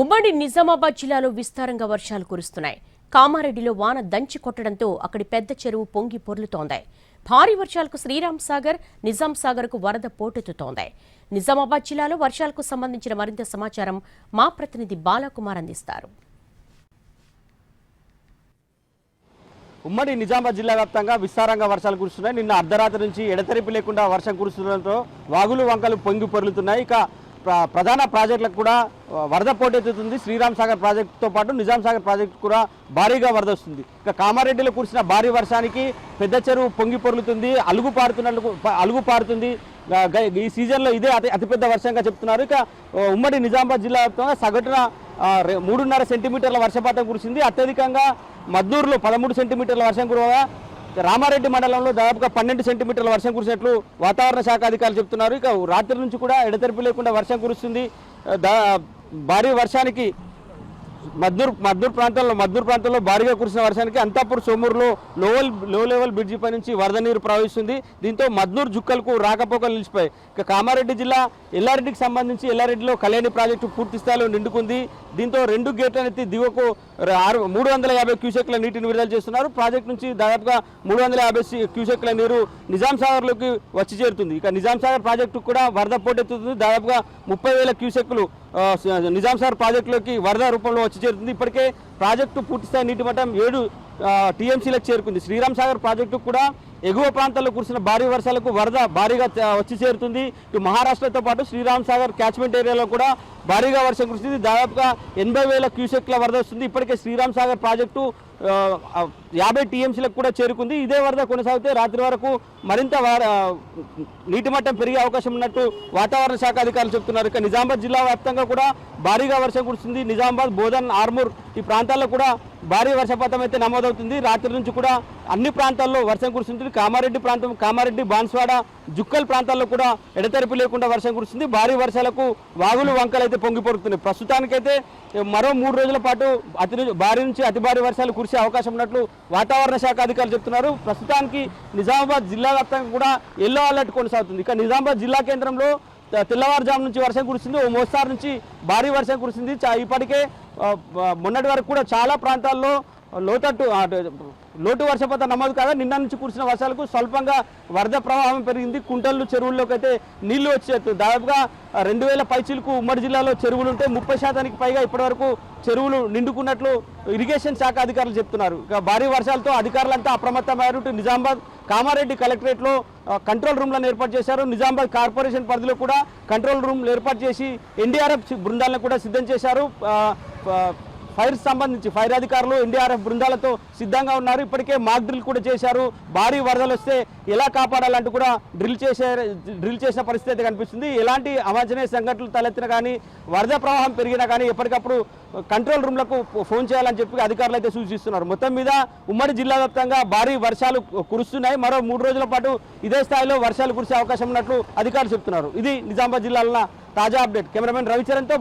ఉమ్మడి నిజామాబాద్ జిల్లాలో విస్తారంగా వర్షాలు కురుస్తున్నాయి. కామారెడ్డిలో వాన దంచి కొట్టడంతో అక్కడి పెద్ద చెరువు పొంగి పొర్లుతోంది. భారీ వర్షాలకు శ్రీరామ్ సాగర్, నిజాం సాగర్కు వరద పోటెత్తుతోంది. నిజామాబాద్ జిల్లాలో వర్షాలకు సంబంధించిన మరింత సమాచారం మా ప్రతినిధి బాలకుమార్ అందిస్తారు. ఉమ్మడి నిజామాబాద్ జిల్లా వ్యాప్తంగా విస్తారంగా వర్షాలు కురుస్తున్నాయి. నిన్న అర్ధరాత్రి నుంచి ఎడతెరిపి లేకుండా వర్షం కురుస్తుండటంతో వాగులు వంకలు పొంగి పొర్లుతున్నాయి. ఇక ప్రధాన ప్రాజెక్టులకు కూడా వరద పోటెత్తుతుంది. శ్రీరామ్ సాగర్ ప్రాజెక్టుతో పాటు నిజాం సాగర్ ప్రాజెక్టు కూడా భారీగా వరద వస్తుంది. ఇక కామారెడ్డిలో కురిసిన భారీ వర్షానికి పెద్ద చెరువు పొంగి పొర్లుతుంది, అలుగు పారుతుంది. ఈ సీజన్లో ఇదే అతిపెద్ద వర్షంగా చెప్తున్నారు. ఇక ఉమ్మడి నిజామాబాద్ జిల్లా వ్యాప్తంగా సగటున 3.5 సెంటీమీటర్ల వర్షపాతం కురిసింది. అత్యధికంగా మద్దూరులో 13 సెంటీమీటర్ల వర్షం కురవగా రామారెడ్డి మండలంలో దాదాపుగా 12 సెంటీమీటర్ల వర్షం కురిసినట్లు వాతావరణ శాఖ అధికారులు చెప్తున్నారు. ఇక రాత్రి నుంచి కూడా ఎడతెరిపి లేకుండా వర్షం కురుస్తుంది. భారీ వర్షానికి మద్దూరు ప్రాంతంలో భారీగా కురిసిన వర్షానికి అంతాపూర్ సోమూరులో లో లెవెల్ బ్రిడ్జి పై నుంచి వరద నీరు ప్రవహిస్తుంది. దీంతో మద్దూరు జుక్కలకు రాకపోకలు నిలిచిపోయాయి. ఇక కామారెడ్డి జిల్లా ఎల్లారెడ్డికి సంబంధించి ఎల్లారెడ్డిలో కళ్యాణి ప్రాజెక్టు పూర్తి స్థాయిలో నిండుకుంది. దీంతో 2 గేట్లను ఎత్తి దిగువకు 350 క్యూసెక్ల నీటిని విడుదల చేస్తున్నారు. ప్రాజెక్టు నుంచి దాదాపుగా 350 క్యూసెక్ల నీరు నిజాం సాగర్లోకి వచ్చి చేరుతుంది. ఇక నిజాం సాగర్ ప్రాజెక్టు కూడా వరద పోటెత్తుతుంది. దాదాపుగా 30,000 క్యూసెక్లు నిజాం సాగర్ ప్రాజెక్టులోకి వరద రూపంలో వచ్చి చేరుతుంది. ఇప్పటికే ప్రాజెక్టు పూర్తిస్థాయి నీటి మట్టం 7 టీఎంసీలకు చేరుకుంది. శ్రీరామ్ సాగర్ ప్రాజెక్టు కూడా ఎగువ ప్రాంతాల్లో కురిసిన భారీ వర్షాలకు వరద భారీగా వచ్చి చేరుతుంది. ఇటు మహారాష్ట్రతో పాటు శ్రీరామ్ సాగర్ క్యాచ్మెంట్ ఏరియాలో కూడా భారీగా వర్షం కురిసింది. దాదాపుగా 80,000 క్యూసెక్ల వరద వస్తుంది. ఇప్పటికే శ్రీరామ్ సాగర్ ప్రాజెక్టు 50 టీఎంసీలకు కూడా చేరుకుంది. ఇదే వరద కొనసాగితే రాత్రి వరకు మరింత నీటి మట్టం పెరిగే అవకాశం ఉన్నట్టు వాతావరణ శాఖ అధికారులు చెప్తున్నారు. ఇక నిజామాబాద్ జిల్లా వ్యాప్తంగా కూడా భారీగా వర్షం కురుస్తుంది. నిజామాబాద్, బోధన్, ఆర్మూర్ ఈ ప్రాంతాల్లో కూడా భారీ వర్షపాతం అయితే నమోదవుతుంది. రాత్రి నుంచి కూడా అన్ని ప్రాంతాల్లో వర్షం కురుస్తుంది. కామారెడ్డి, బాన్స్వాడ, జుక్కల్ ప్రాంతాల్లో కూడా ఎడతెరిపి లేకుండా వర్షం కురుస్తుంది. భారీ వర్షాలకు వాగులు వంకలు అయితే పొంగి పొరుతున్నాయి. ప్రస్తుతానికైతే మరో 3 రోజుల పాటు భారీ నుంచి అతి భారీ వర్షాలు కురిసే అవకాశం ఉన్నట్లు వాతావరణ శాఖ అధికారులు చెప్తున్నారు. ప్రస్తుతానికి నిజామాబాద్ జిల్లా వ్యాప్తంగా కూడా ఎల్లో అలర్ట్ కొనసాగుతుంది. ఇక నిజామాబాద్ జిల్లా కేంద్రంలో తెల్లవారుజాము నుంచి వర్షం కురిసింది. ఓ మోస్తారు నుంచి భారీ వర్షం కురిసింది. ఇప్పటికే మొన్నటి వరకు కూడా చాలా ప్రాంతాల్లో లోటు వర్షపాతం నమోదు కాగా నిన్న నుంచి కురిసిన వర్షాలకు స్వల్పంగా వరద ప్రవాహం పెరిగింది. కుంటలు, చెరువుల్లోకి అయితే నీళ్లు వచ్చేది. దాదాపుగా 2,000 పైచీలకు ఉమ్మడి జిల్లాలో చెరువులు ఉంటే 30% పైగా ఇప్పటివరకు చెరువులు నిండుకున్నట్లు ఇరిగేషన్ శాఖ అధికారులు చెప్తున్నారు. ఇక భారీ వర్షాలతో అధికారులంతా అప్రమత్తమయ్యారు. నిజామాబాద్, కామారెడ్డి కలెక్టరేట్లో కంట్రోల్ రూమ్లను ఏర్పాటు చేశారు. నిజామాబాద్ కార్పొరేషన్ పరిధిలో కూడా కంట్రోల్ రూమ్లు ఏర్పాటు చేసి ఎన్డీఆర్ఎఫ్ బృందాలను కూడా సిద్ధం చేశారు. ఫైర్ అధికారులు ఎన్డీఆర్ఎఫ్ బృందాలతో సిద్ధంగా ఉన్నారు. ఇప్పటికే మాక్ డ్రిల్ కూడా చేశారు. భారీ వరదలు వస్తే ఎలా కాపాడాలంటూ కూడా డ్రిల్ చేసిన పరిస్థితి కనిపిస్తుంది. ఎలాంటి అవాంఛనీయ సంఘటనలు తలెత్తినా కానీ, వరద ప్రవాహం పెరిగినా కానీ ఎప్పటికప్పుడు కంట్రోల్ రూమ్లకు ఫోన్ చేయాలని చెప్పి అధికారులు అయితే సూచిస్తున్నారు. మొత్తం మీద ఉమ్మడి జిల్లా వ్యాప్తంగా భారీ వర్షాలు కురుస్తున్నాయి. మరో 3 రోజుల పాటు ఇదే స్థాయిలో వర్షాలు కురిసే అవకాశం ఉన్నట్లు అధికారులు చెప్తున్నారు. ఇది నిజామాబాద్ జిల్లాలో తాజా అప్డేట్. కెమెరామెన్ రవిచరణ్తో